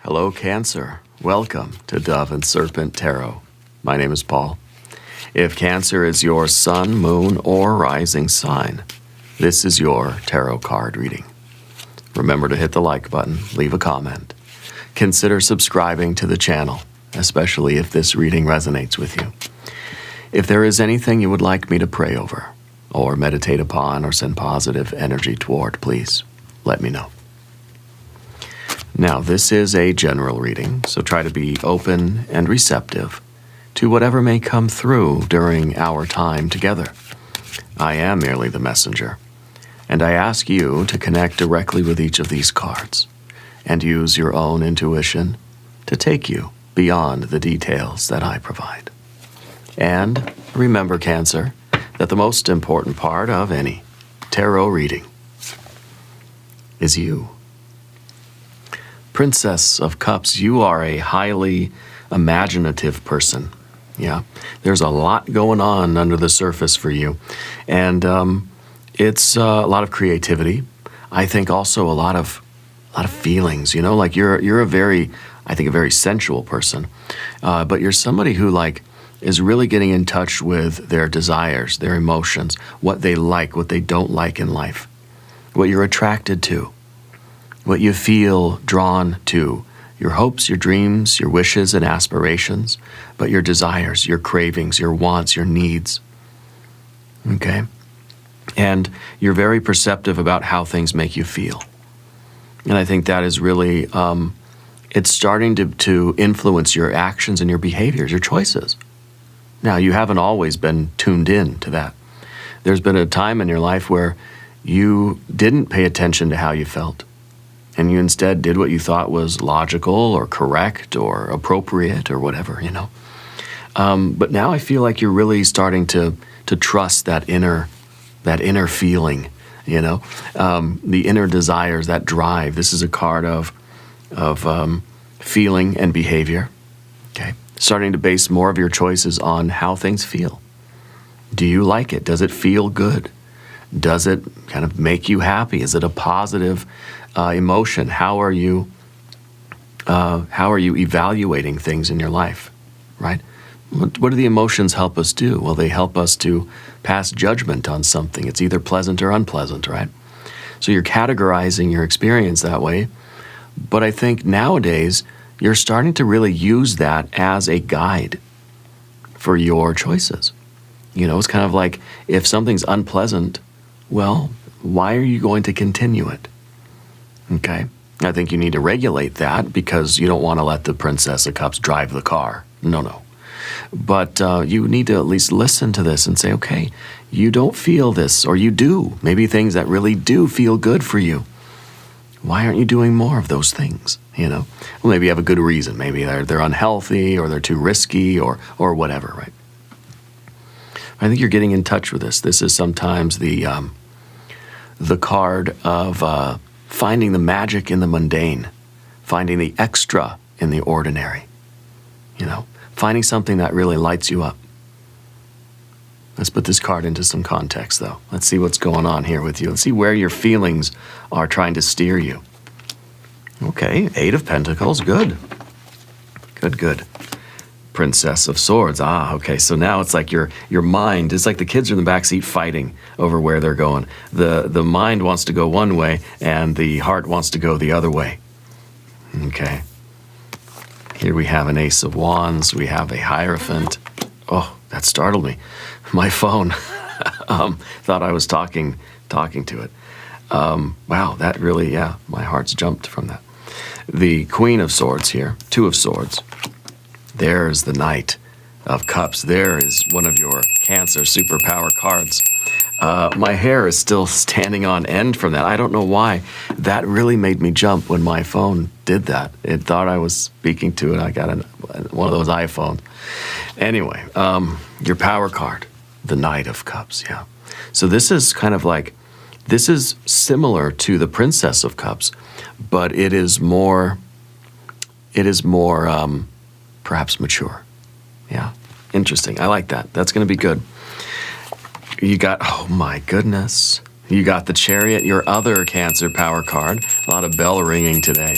Hello, Cancer. Welcome to Dove and Serpent Tarot. My name is Paul. If Cancer is your sun, moon, or rising sign, this is your tarot card reading. Remember to hit the like button, leave a comment. Consider subscribing to the channel, especially if this reading resonates with you. If there is anything you would like me to pray over, or meditate upon, or send positive energy toward, please let me know. Now, this is a general reading, so try to be open and receptive to whatever may come through during our time together. I am merely the messenger, and I ask you to connect directly with each of these cards and use your own intuition to take you beyond the details that I provide. And remember, Cancer, that the most important part of any tarot reading is you. Princess of Cups, you are a highly imaginative person. Yeah, there's a lot going on under the surface for you. And it's a lot of creativity. I think also a lot of feelings, you know, like you're a very sensual person. But you're somebody who is really getting in touch with their desires, their emotions, what they like, what they don't like in life, what you're attracted to, what you feel drawn to, your hopes, your dreams, your wishes and aspirations, but your desires, your cravings, your wants, your needs. Okay? And you're very perceptive about how things make you feel. And I think that is really, it's starting to influence your actions and your behaviors, your choices. Now, you haven't always been tuned in to that. There's been a time in your life where you didn't pay attention to how you felt, and you instead did what you thought was logical or correct or appropriate or whatever, you know. But now I feel like you're really starting to trust that inner feeling, you know, the inner desires, that drive. This is a card of feeling and behavior. Okay, starting to base more of your choices on how things feel. Do you like it? Does it feel good? Does it kind of make you happy? Is it a positive emotion? How are you evaluating things in your life, right? What do the emotions help us do? Well, they help us to pass judgment on something. It's either pleasant or unpleasant, right? So you're categorizing your experience that way. But I think nowadays you're starting to really use that as a guide for your choices. You know, it's kind of like if something's unpleasant, well, why are you going to continue it? Okay? I think you need to regulate that because you don't want to let the Princess of Cups drive the car. No. But you need to at least listen to this and say, okay, you don't feel this, or you do. Maybe things that really do feel good for you. Why aren't you doing more of those things? You know? Well, maybe you have a good reason. Maybe they're unhealthy, or they're too risky, or whatever, right? I think you're getting in touch with this. This is sometimes the card of finding the magic in the mundane, finding the extra in the ordinary, you know, finding something that really lights you up. Let's put this card into some context, though. Let's see what's going on here with you. Let's see where your feelings are trying to steer you. Okay, 8 of Pentacles, good. Good. Princess of Swords. Okay, so now it's like your mind, it's like the kids are in the backseat fighting over where they're going. The mind wants to go one way, and the heart wants to go the other way. Okay. Here we have an Ace of Wands. We have a Hierophant. Oh, that startled me. My phone thought I was talking to it. Wow, that really, yeah, my heart's jumped from that. The Queen of Swords here, 2 of Swords. There's the Knight of Cups. There is one of your Cancer superpower cards. My hair is still standing on end from that. I don't know why. That really made me jump when my phone did that. It thought I was speaking to it. I got one of those iPhones. Anyway, your power card, the Knight of Cups, yeah. So this is kind of like, this is similar to the Princess of Cups, but it is more perhaps mature. Yeah, interesting. I like that. That's going to be good. You got, oh my goodness. You got the Chariot, your other Cancer power card. A lot of bell ringing today.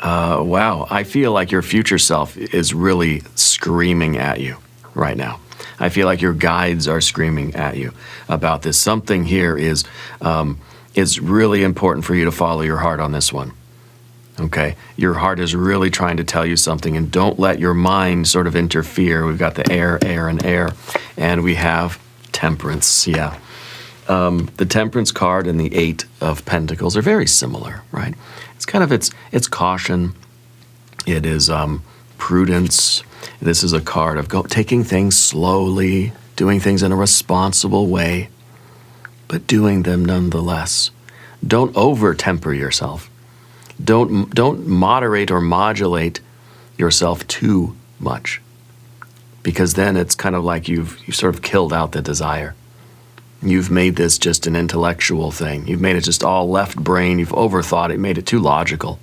Wow, I feel like your future self is really screaming at you right now. I feel like your guides are screaming at you about this. Something here is really important for you to follow your heart on this one. Okay? Your heart is really trying to tell you something, and don't let your mind sort of interfere. We've got the air, and air, and we have temperance, yeah. The temperance card and the 8 of Pentacles are very similar, right? It's kind of, it's caution. It is prudence. This is a card of taking things slowly, doing things in a responsible way, but doing them nonetheless. Don't over-temper yourself. Don't moderate or modulate yourself too much, because then it's kind of like you've sort of killed out the desire. You've made this just an intellectual thing. You've made it just all left brain. You've overthought it, made it too logical.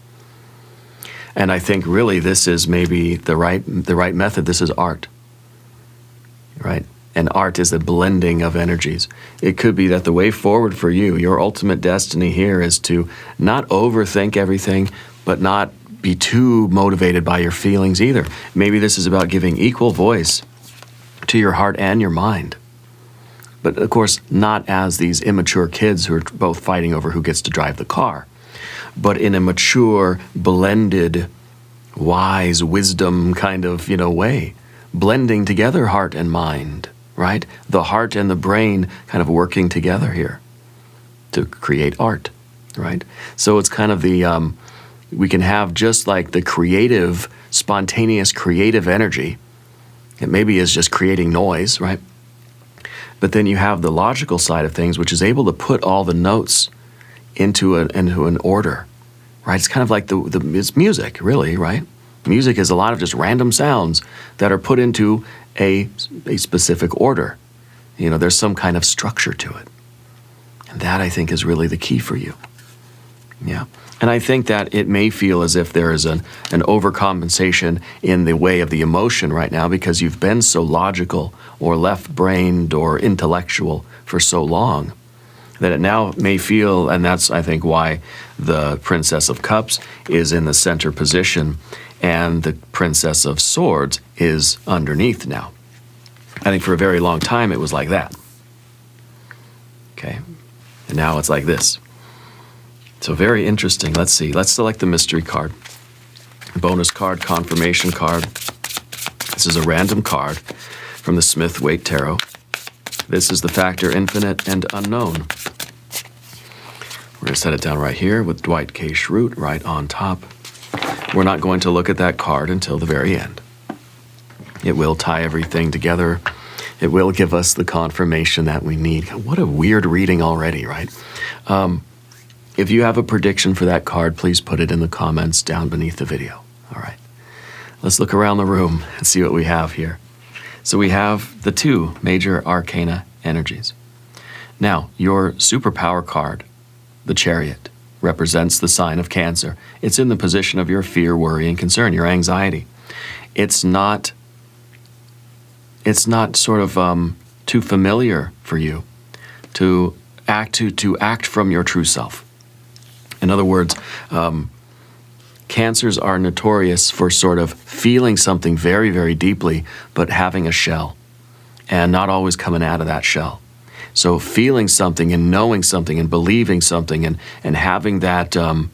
And I think really this is maybe the right method. This is art, right? And art is a blending of energies. It could be that the way forward for you, your ultimate destiny here, is to not overthink everything, but not be too motivated by your feelings either. Maybe this is about giving equal voice to your heart and your mind. But of course, not as these immature kids who are both fighting over who gets to drive the car, but in a mature, blended, wise, wisdom kind of, way, blending together heart and mind, right? The heart and the brain kind of working together here to create art, right? So it's kind of the, we can have just like the creative, spontaneous creative energy. It maybe is just creating noise, right? But then you have the logical side of things, which is able to put all the notes into an order, right? It's kind of like it's music, really, right? Music is a lot of just random sounds that are put into a specific order. There's some kind of structure to it. And that, I think, is really the key for you. Yeah. And I think that it may feel as if there is an overcompensation in the way of the emotion right now, because you've been so logical or left-brained or intellectual for so long that it now may feel, and that's, I think, why the Princess of Cups is in the center position and the Princess of Swords is underneath now. I think for a very long time it was like that. Okay. And now it's like this. So very interesting. Let's see. Let's select the mystery card. Bonus card, confirmation card. This is a random card from the Smith-Waite Tarot. This is the factor infinite and unknown. We're going to set it down right here with Dwight K. Schrute right on top. We're not going to look at that card until the very end. It will tie everything together. It will give us the confirmation that we need. What a weird reading already, right? If you have a prediction for that card, please put it in the comments down beneath the video. All right. Let's look around the room and see what we have here. So we have the 2 major arcana energies. Now, your superpower card, the Chariot, represents the sign of Cancer. It's in the position of your fear, worry, and concern, your anxiety. It's not sort of too familiar for you to act from your true self. In other words, Cancers are notorious for sort of feeling something very, very deeply, but having a shell and not always coming out of that shell. So feeling something and knowing something and believing something and having that kind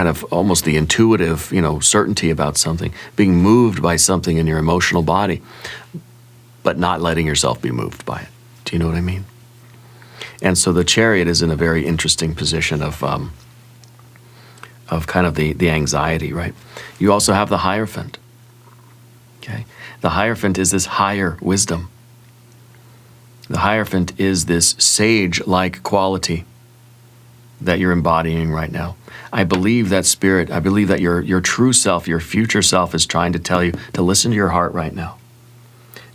of almost the intuitive, certainty about something, being moved by something in your emotional body, but not letting yourself be moved by it. Do you know what I mean? And so the Chariot is in a very interesting position of kind of the anxiety, right? You also have the Hierophant. Okay, the Hierophant is this higher wisdom. The Hierophant is this sage-like quality that you're embodying right now. I believe that spirit, I believe that your true self, your future self is trying to tell you to listen to your heart right now.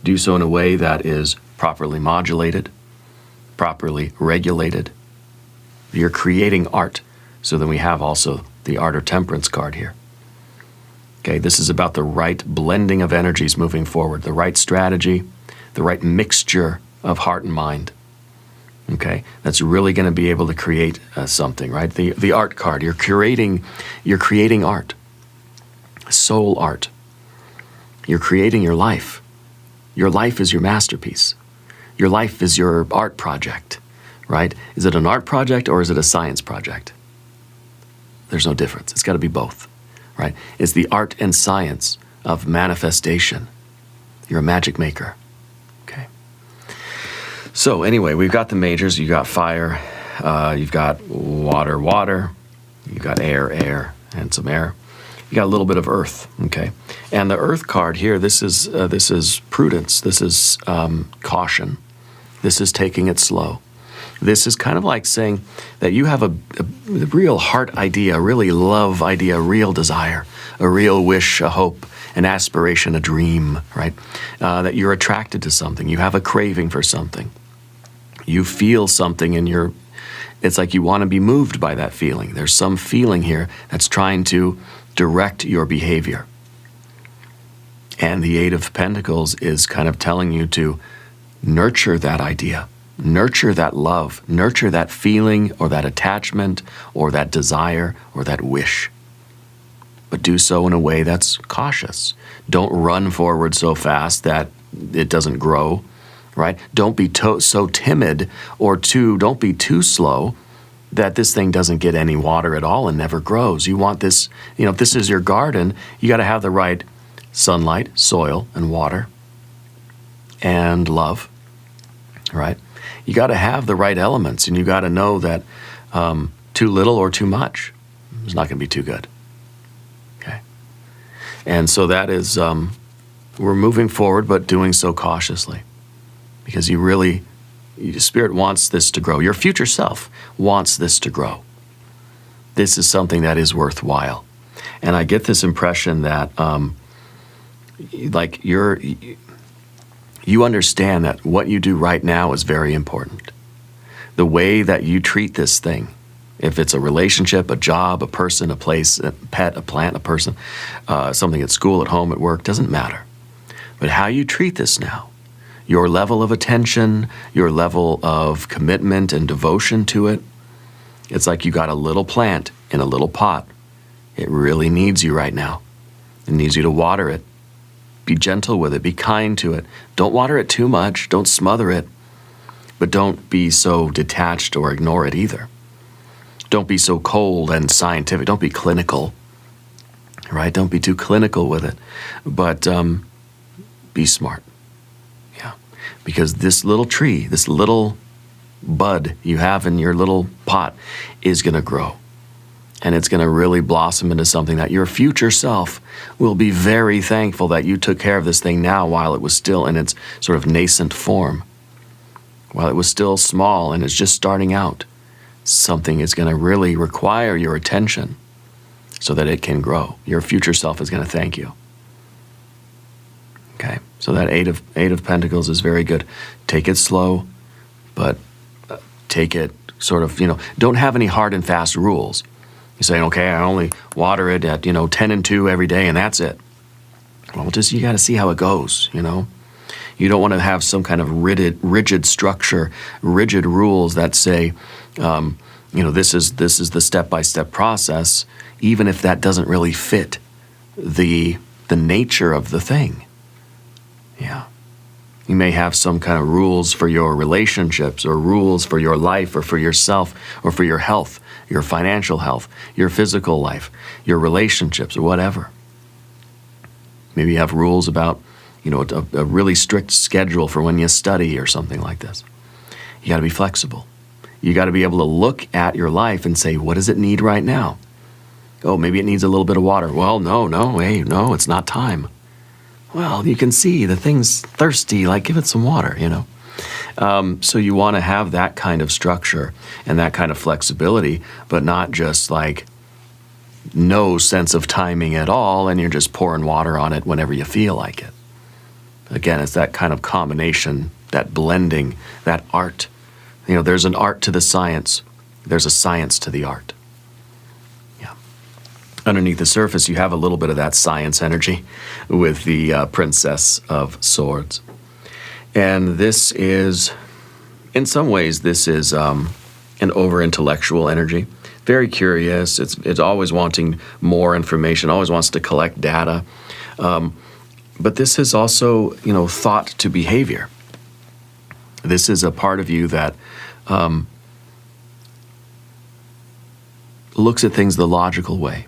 Do so in a way that is properly modulated, properly regulated. You're creating art. So then we have also the Art of Temperance card here. Okay, this is about the right blending of energies moving forward, the right strategy, the right mixture of heart and mind. okay, that's really going to be able to create something, right? The art card, you're creating art, soul art. You're creating your life. Your life is your masterpiece. Your life is your art project, right? Is it an art project or is it a science project? There's no difference. It's got to be both, right? It's the art and science of manifestation. You're a magic maker, okay? So anyway, we've got the majors. You've got fire, you've got water, water, you've got air, air, and some air. You got a little bit of earth, okay? And the earth card here, this is prudence. This is caution. This is taking it slow. This is kind of like saying that you have a real heart idea, a really love idea, a real desire, a real wish, a hope, an aspiration, a dream, right? That you're attracted to something. You have a craving for something. You feel something in it's like you want to be moved by that feeling. There's some feeling here that's trying to direct your behavior. And the Eight of Pentacles is kind of telling you to nurture that idea, nurture that love, nurture that feeling or that attachment or that desire or that wish. But do so in a way that's cautious. Don't run forward so fast that it doesn't grow, right? Don't be so timid or don't be too slow that this thing doesn't get any water at all and never grows. You want this, if this is your garden, you got to have the right sunlight, soil, and water, and love, right? You got to have the right elements, and you got to know that too little or too much is not going to be too good, okay? And so that is, we're moving forward, but doing so cautiously, because your spirit wants this to grow. Your future self wants this to grow. This is something that is worthwhile. And I get this impression that you understand that what you do right now is very important. The way that you treat this thing, if it's a relationship, a job, a person, a place, a pet, a plant, a person, something at school, at home, at work, doesn't matter. But how you treat this now, your level of attention, your level of commitment and devotion to it, it's like you got a little plant in a little pot. It really needs you right now. It needs you to water it. Be gentle with it. Be kind to it. Don't water it too much. Don't smother it. But don't be so detached or ignore it either. Don't be so cold and scientific. Don't be clinical, right? Don't be too clinical with it. But be smart. Because this little tree, this little bud you have in your little pot is going to grow. And it's going to really blossom into something that your future self will be very thankful that you took care of this thing now while it was still in its sort of nascent form. While it was still small and it's just starting out. Something is going to really require your attention so that it can grow. Your future self is going to thank you. Okay, so that Eight of Pentacles is very good. Take it slow, but take it sort of, don't have any hard and fast rules. You're saying, okay, I only water it at, 10 and 2 every day, and that's it. Well, you got to see how it goes, You don't want to have some kind of rigid structure, rigid rules that say, this is the step-by-step process, even if that doesn't really fit the nature of the thing. Yeah. You may have some kind of rules for your relationships or rules for your life or for yourself or for your health, your financial health, your physical life, your relationships or whatever. Maybe you have rules about, a really strict schedule for when you study or something like this. You got to be flexible. You got to be able to look at your life and say, what does it need right now? Oh, maybe it needs a little bit of water. Well, no, it's not time. Well, you can see the thing's thirsty, give it some water, So you want to have that kind of structure and that kind of flexibility, but not just no sense of timing at all, and you're just pouring water on it whenever you feel like it. Again, it's that kind of combination, that blending, that art. There's an art to the science. There's a science to the art. Underneath the surface, you have a little bit of that science energy with the Princess of Swords. And this is in some ways, this is an over-intellectual energy. Very curious. It's always wanting more information, always wants to collect data. But this is also, thought to behavior. This is a part of you that looks at things the logical way,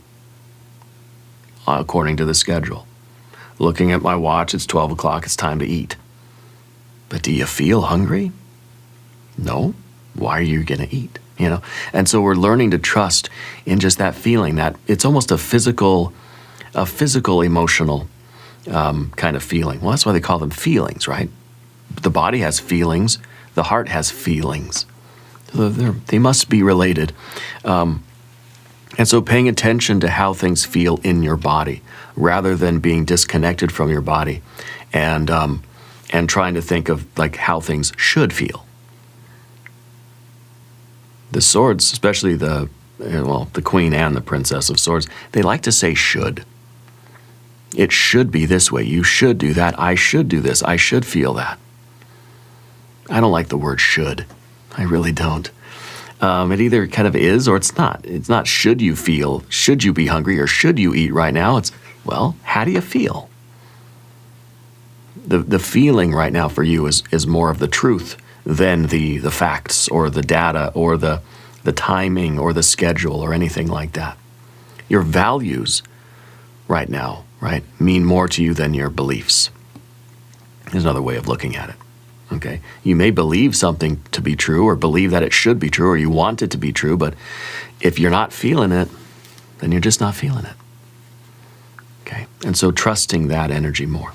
according to the schedule. Looking at my watch, it's 12 o'clock, it's time to eat. But do you feel hungry? No. Why are you going to eat? And so we're learning to trust in just that feeling, that it's almost a physical emotional kind of feeling. Well, that's why they call them feelings, right? The body has feelings, the heart has feelings. So they must be related. And so paying attention to how things feel in your body, rather than being disconnected from your body and trying to think of like how things should feel. The swords, especially the queen and the princess of swords, they like to say should. It should be this way. You should do that. I should do this. I should feel that. I don't like the word should. I really don't. It either kind of is or it's not. It's not should you feel, should you be hungry, or should you eat right now. It's, well, how do you feel? The feeling right now for you is more of the truth than the facts or the data or the timing or the schedule or anything like that. Your values right now, right, mean more to you than your beliefs. There's another way of looking at it. Okay, you may believe something to be true or believe that it should be true or you want it to be true, but if you're not feeling it, then you're just not feeling it. Okay, and so trusting that energy more.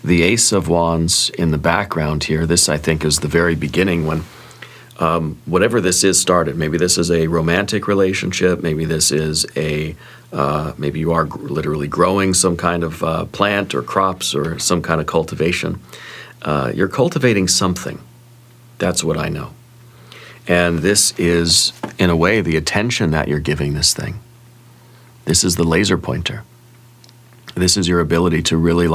The Ace of Wands in the background here, this I think is the very beginning when whatever this is started. Maybe this is a romantic relationship, maybe this is maybe you are literally growing some kind of plant or crops or some kind of cultivation. You're cultivating something. That's what I know. And this is, in a way, the attention that you're giving this thing. This is the laser pointer. This is your ability to really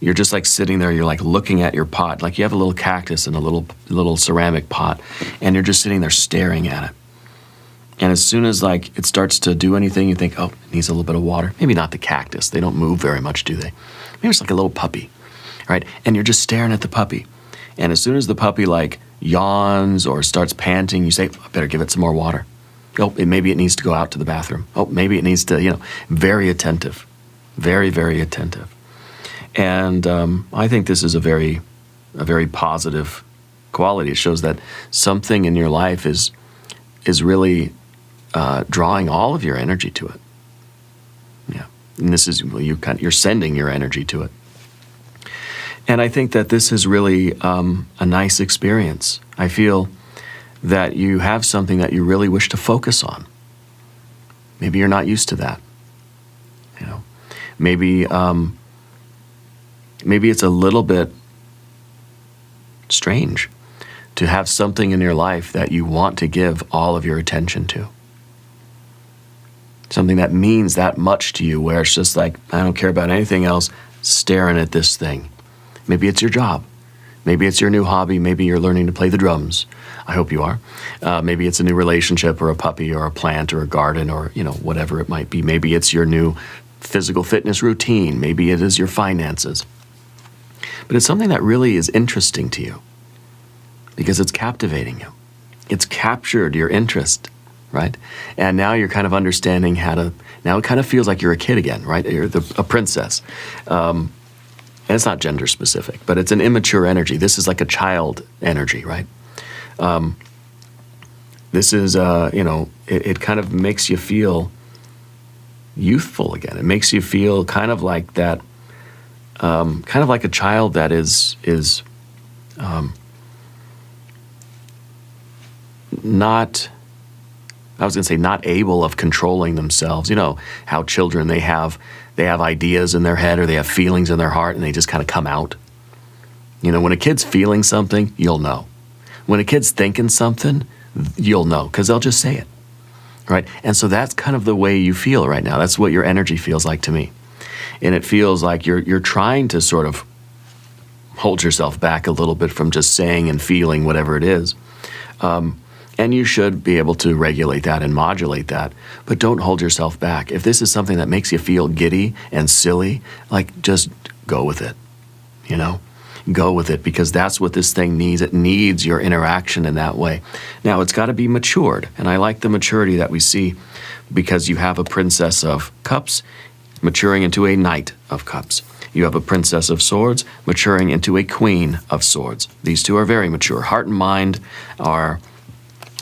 you're just like sitting there, you're like looking at your pot, like you have a little cactus in a little ceramic pot, and you're just sitting there staring at it. And as soon as it starts to do anything, you think, oh, it needs a little bit of water. Maybe not the cactus. They don't move very much, do they? Maybe it's like a little puppy. Right? And you're just staring at the puppy. And as soon as the puppy yawns or starts panting, you say, I better give it some more water. Oh, maybe it needs to go out to the bathroom. Oh, maybe it needs to, very attentive. Very, very attentive. And I think this is a very positive quality. It shows that something in your life is really drawing all of your energy to it. Yeah. And this is, you're sending your energy to it. And I think that this is really a nice experience. I feel that you have something that you really wish to focus on. Maybe you're not used to that. Maybe it's a little bit strange to have something in your life that you want to give all of your attention to. Something that means that much to you, where it's just I don't care about anything else, staring at this thing. Maybe it's your job. Maybe it's your new hobby. Maybe you're learning to play the drums. I hope you are. Maybe it's a new relationship or a puppy or a plant or a garden or, whatever it might be. Maybe it's your new physical fitness routine. Maybe it is your finances. But it's something that really is interesting to you because it's captivating you. It's captured your interest, right? And now you're kind of understanding now it kind of feels like you're a kid again, right? You're a princess. And it's not gender specific, but it's an immature energy. This is like a child energy, right? This is, it kind of makes you feel youthful again. It makes you feel kind of like that, kind of like a child that is not, I was going to say not able of controlling themselves. You know how children, they have ideas in their head or they have feelings in their heart and they just kind of come out. When a kid's feeling something, you'll know. When a kid's thinking something, you'll know because they'll just say it, right? And so that's kind of the way you feel right now. That's what your energy feels like to me. And it feels like you're trying to sort of hold yourself back a little bit from just saying and feeling whatever it is. And you should be able to regulate that and modulate that, but don't hold yourself back. If this is something that makes you feel giddy and silly, like, just go with it, you know? Go with it, because that's what this thing needs. It needs your interaction in that way. Now, it's got to be matured, and I like the maturity that we see, because you have a Princess of Cups maturing into a Knight of Cups. You have a Princess of Swords maturing into a Queen of Swords. These two are very mature. Heart and mind are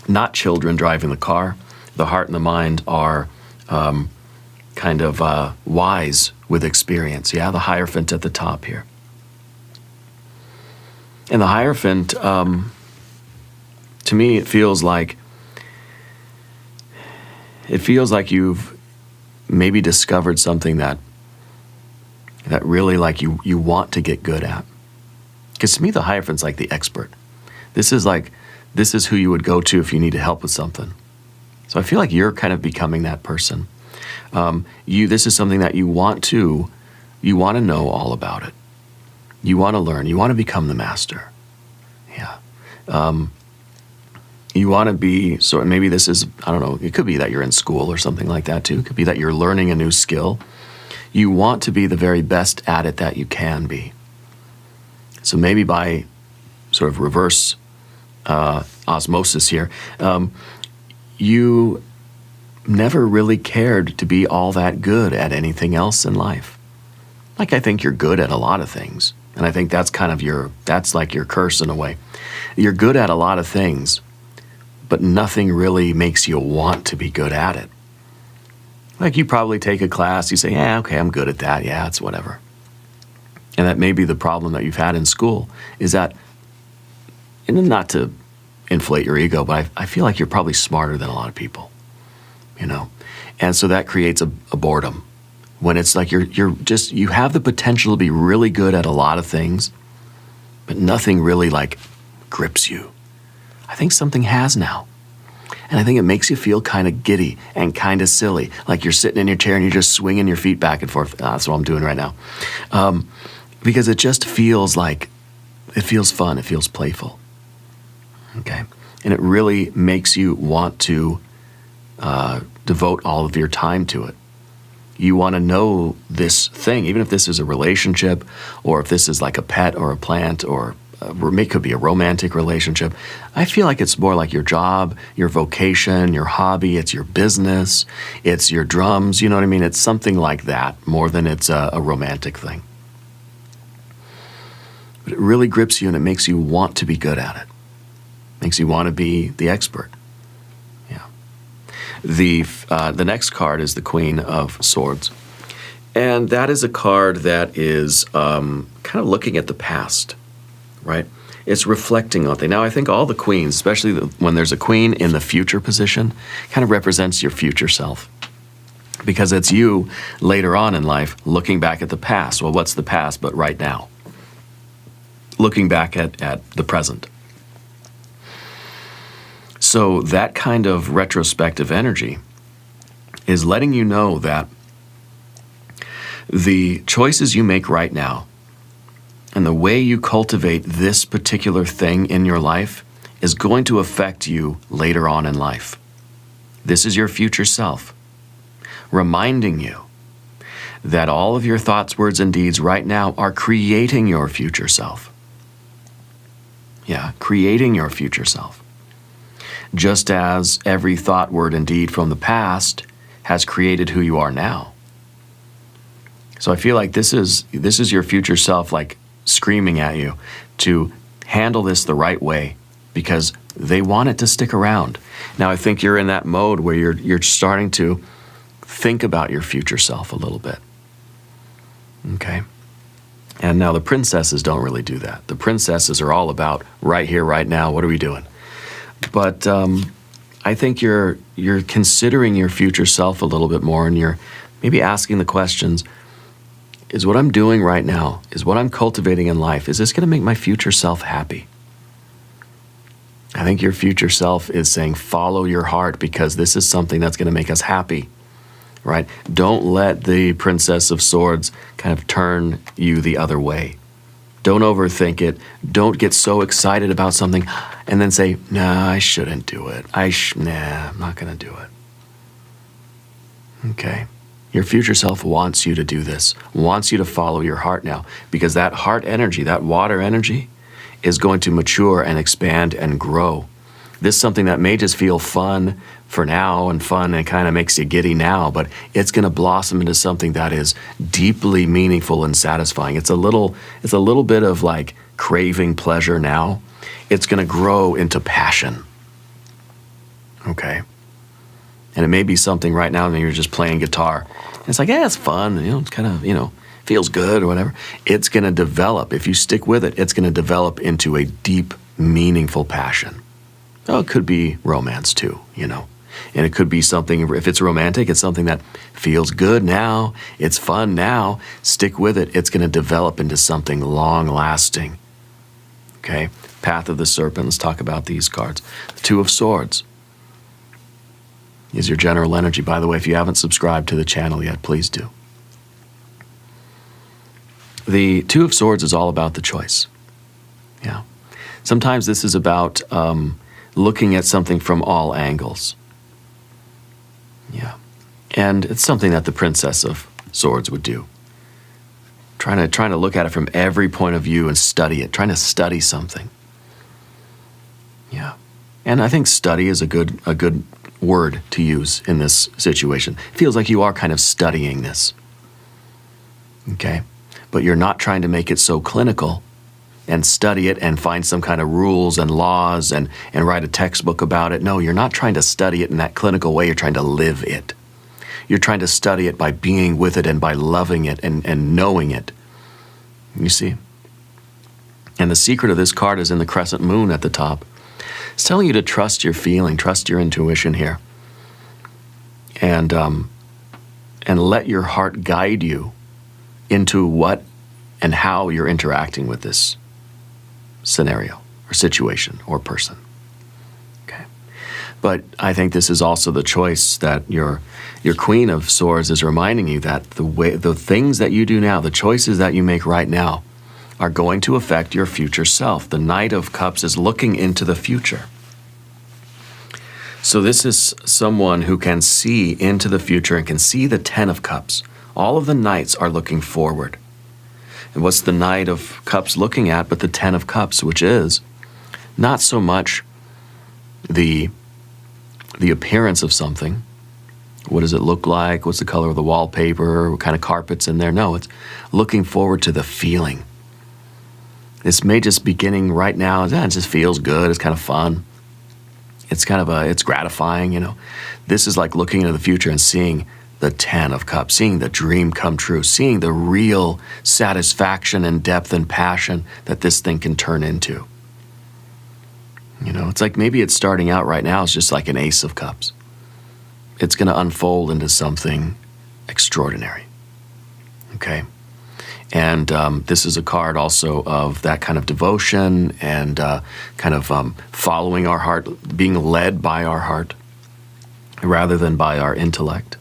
not children driving the car. The heart and the mind are kind of wise with experience. Yeah, the Hierophant at the top here. And the Hierophant, to me, it feels like you've maybe discovered something that really, like, you want to get good at. Because to me, the Hierophant's like the expert. This is who you would go to if you need help with something. So I feel like you're kind of becoming that person. This is something that you want to know all about it. You want to learn. You want to become the master. Yeah. You want to be, so maybe this is, I don't know, it could be that you're in school or something like that too. It could be that you're learning a new skill. You want to be the very best at it that you can be. So maybe by sort of reverse osmosis here, you never really cared to be all that good at anything else in life. Like, I think you're good at a lot of things. And I think that's kind of that's like your curse in a way. You're good at a lot of things, but nothing really makes you want to be good at it. Like, you probably take a class, you say, yeah, okay, I'm good at that. Yeah, it's whatever. And that may be the problem that you've had in school, is that, and not to inflate your ego, but I feel like you're probably smarter than a lot of people, you know? And so that creates a boredom. When it's like you have the potential to be really good at a lot of things, but nothing really, like, grips you. I think something has now. And I think it makes you feel kind of giddy and kind of silly. Like you're sitting in your chair and you're just swinging your feet back and forth. That's what I'm doing right now. Because it just feels like, it feels fun. It feels playful. Okay? And it really makes you want to devote all of your time to it. You want to know this thing, even if this is a relationship, or if this is like a pet or a plant, or it could be a romantic relationship. I feel like it's more like your job, your vocation, your hobby. It's your business. It's your drums. You know what I mean? It's something like that more than it's a romantic thing. But it really grips you, and it makes you want to be good at it. Makes you want to be the expert. The next card is the Queen of Swords. And that is a card that is kind of looking at the past, right? It's reflecting on things. Now, I think all the queens, especially when there's a queen in the future position, kind of represents your future self. Because it's you later on in life looking back at the past. Well, what's the past but right now? Looking back at the present. So that kind of retrospective energy is letting you know that the choices you make right now and the way you cultivate this particular thing in your life is going to affect you later on in life. This is your future self, reminding you that all of your thoughts, words, and deeds right now are creating your future self. Yeah, creating your future self. Just as every thought, word, and deed from the past has created who you are now. So I feel like this is your future self, like, screaming at you to handle this the right way, because they want it to stick around. Now, I think you're in that mode where you're starting to think about your future self a little bit. Okay? And now the princesses don't really do that. The princesses are all about right here, right now. What are we doing? But I think you're considering your future self a little bit more, and you're maybe asking the questions, is what I'm doing right now, is what I'm cultivating in life, is this going to make my future self happy? I think your future self is saying, follow your heart, because this is something that's going to make us happy, right? Don't let the Princess of Swords kind of turn you the other way. Don't overthink it. Don't get so excited about something and then say, nah, I shouldn't do it. Nah, I'm not going to do it. Okay. Your future self wants you to do this, wants you to follow your heart now, because that heart energy, that water energy, is going to mature and expand and grow. This is something that may just feel fun for now and fun and kind of makes you giddy now, but it's going to blossom into something that is deeply meaningful and satisfying. It's a little bit of like craving pleasure now. It's going to grow into passion. Okay? And it may be something right now that you're just playing guitar. And it's like, yeah, it's fun. It's kind of, feels good or whatever. It's going to develop. If you stick with it, it's going to develop into a deep, meaningful passion. Oh, it could be romance too, And it could be something, if it's romantic, it's something that feels good now. It's fun now. Stick with it. It's going to develop into something long-lasting. Okay? Path of the Serpent. Let's talk about these cards. The Two of Swords is your general energy. By the way, if you haven't subscribed to the channel yet, please do. The Two of Swords is all about the choice. Yeah. Sometimes this is about looking at something from all angles. Yeah. And it's something that the Princess of Swords would do. Trying to look at it from every point of view and study it. Trying to study something. Yeah. And I think study is a good word to use in this situation. It feels like you are kind of studying this. Okay? But you're not trying to make it so clinical and study it and find some kind of rules and laws and write a textbook about it. No, you're not trying to study it in that clinical way. You're trying to live it. You're trying to study it by being with it and by loving it and knowing it. You see? And the secret of this card is in the crescent moon at the top. It's telling you to trust your feeling, trust your intuition here. And let your heart guide you into what and how you're interacting with this scenario or situation or person. Okay. But I think this is also the choice that your Queen of Swords is reminding you that the things that you do now, the choices that you make right now, are going to affect your future self. The Knight of Cups is looking into the future. So this is someone who can see into the future and can see the Ten of Cups. All of the knights are looking forward. And what's the Knight of Cups looking at but the Ten of Cups, which is not so much the appearance of something. What does it look like? What's the color of the wallpaper? What kind of carpet's in there? No, it's looking forward to the feeling. This may just beginning right now. It just feels good. It's kind of fun. It's it's gratifying, This is like looking into the future and seeing the Ten of Cups, seeing the dream come true, seeing the real satisfaction and depth and passion that this thing can turn into. It's like maybe it's starting out right now, it's just like an Ace of Cups. It's going to unfold into something extraordinary. Okay? And this is a card also of that kind of devotion and following our heart, being led by our heart rather than by our intellect.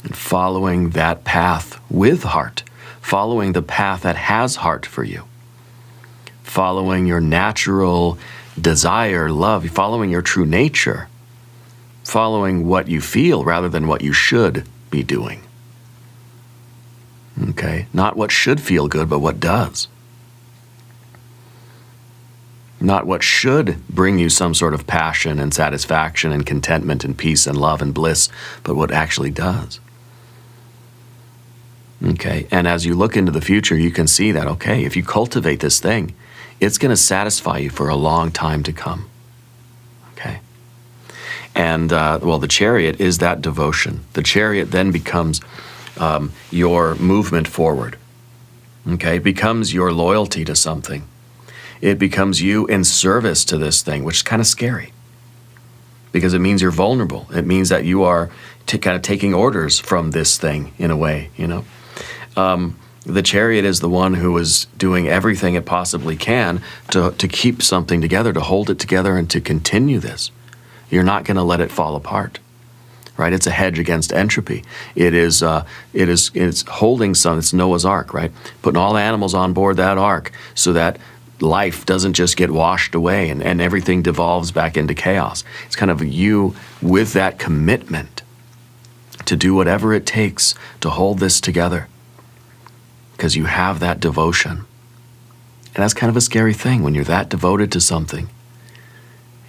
And following that path with heart, following the path that has heart for you, following your natural desire, love, following your true nature, following what you feel rather than what you should be doing. Okay? Not what should feel good, but what does. Not what should bring you some sort of passion and satisfaction and contentment and peace and love and bliss, but what actually does. Okay? And as you look into the future, you can see that, okay, if you cultivate this thing, it's going to satisfy you for a long time to come. Okay? And, the Chariot is that devotion. The Chariot then becomes your movement forward. Okay? It becomes your loyalty to something. It becomes you in service to this thing, which is kind of scary. Because it means you're vulnerable. It means that you are kind of taking orders from this thing in a way, The Chariot is the one who is doing everything it possibly can to keep something together, to hold it together and to continue this. You're not going to let it fall apart. right? It's a hedge against entropy. It's holding some, it's Noah's Ark, right? Putting all the animals on board that ark so that life doesn't just get washed away and everything devolves back into chaos. It's kind of you with that commitment to do whatever it takes to hold this together because you have that devotion. And that's kind of a scary thing when you're that devoted to something.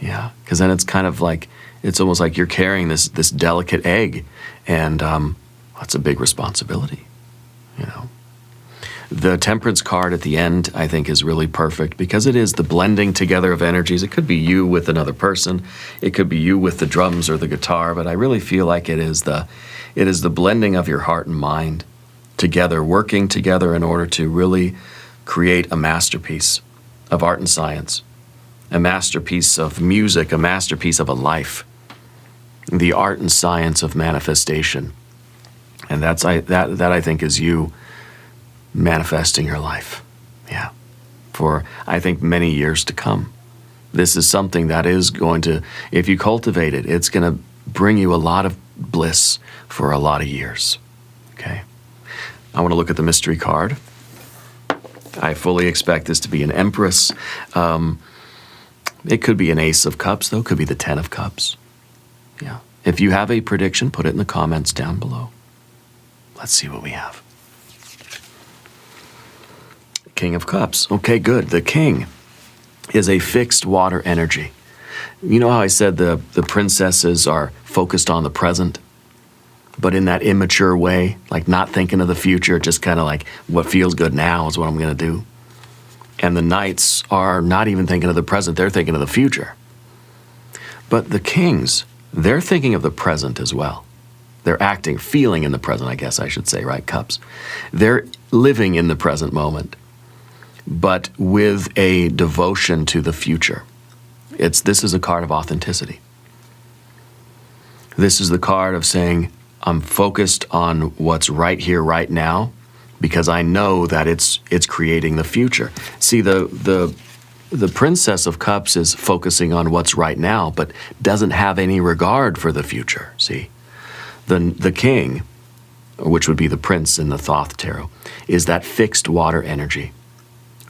Yeah, because then it's kind of like, it's almost like you're carrying this delicate egg, and that's a big responsibility, you know. The Temperance card at the end, I think, is really perfect because it is the blending together of energies. It could be you with another person. It could be you with the drums or the guitar, but I really feel like it is the blending of your heart and mind together, working together in order to really create a masterpiece of art and science, a masterpiece of music, a masterpiece of a life, the art and science of manifestation. And that I think is you manifesting your life, yeah, for I think many years to come. This is something that is going to, if you cultivate it, it's going to bring you a lot of bliss for a lot of years, okay? I want to look at the mystery card. I fully expect this to be an Empress. It could be an Ace of Cups, though. It could be the 10 of Cups. Yeah. If you have a prediction, put it in the comments down below. Let's see what we have. King of Cups. Okay, good. The King is a fixed water energy. You know how I said the princesses are focused on the present, but in that immature way, like not thinking of the future, just kind of like what feels good now is what I'm going to do. And the knights are not even thinking of the present, they're thinking of the future. But the kings, they're thinking of the present as well. They're acting, feeling in the present, I guess I should say, right? Cups. They're living in the present moment, but with a devotion to the future. This is a card of authenticity. This is the card of saying, I'm focused on what's right here, right now, because I know that it's creating the future. See, the Princess of Cups is focusing on what's right now, but doesn't have any regard for the future, see? The King, which would be the Prince in the Thoth Tarot, is that fixed water energy.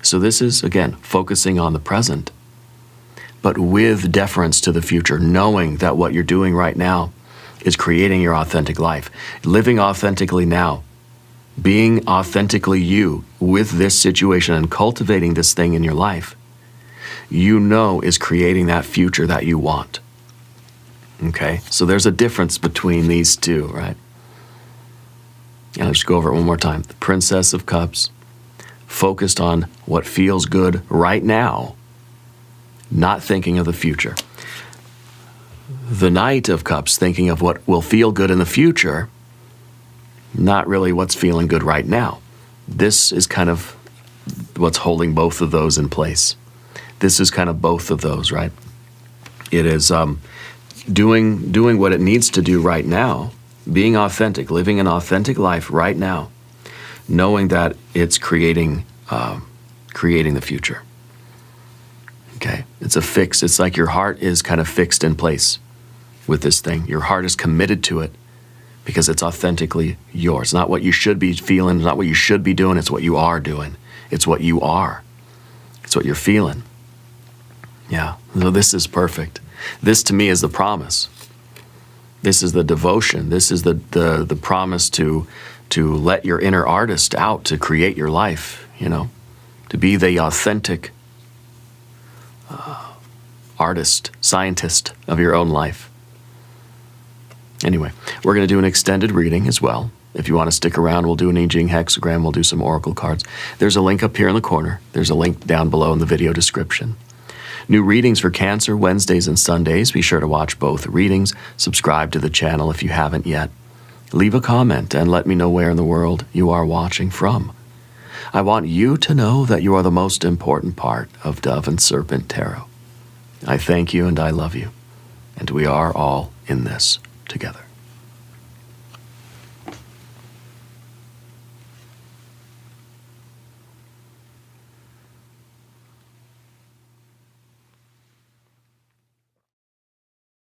So this is, again, focusing on the present, but with deference to the future, knowing that what you're doing right now is creating your authentic life. Living authentically now, being authentically you with this situation and cultivating this thing in your life, you know is creating that future that you want. Okay? So there's a difference between these two, right? And I'll just go over it one more time. The Princess of Cups, focused on what feels good right now, not thinking of the future. The Knight of Cups, thinking of what will feel good in the future, not really what's feeling good right now. This is kind of what's holding both of those in place. This is kind of both of those, right? It is doing what it needs to do right now, being authentic, living an authentic life right now, knowing that it's creating the future. Okay, it's a fix. It's like your heart is kind of fixed in place with this thing. Your heart is committed to it because it's authentically yours. Not what you should be feeling, not what you should be doing, it's what you are doing. It's what you are. It's what you're feeling. Yeah, so this is perfect. This to me is the promise. This is the devotion. This is the promise to let your inner artist out to create your life, you know, to be the authentic artist, scientist of your own life. Anyway, we're going to do an extended reading as well. If you want to stick around, we'll do an I Ching hexagram, we'll do some oracle cards. There's a link up here in the corner. There's a link down below in the video description. New readings for Cancer, Wednesdays and Sundays. Be sure to watch both readings. Subscribe to the channel if you haven't yet. Leave a comment and let me know where in the world you are watching from. I want you to know that you are the most important part of Dove and Serpent Tarot. I thank you and I love you, and we are all in this together.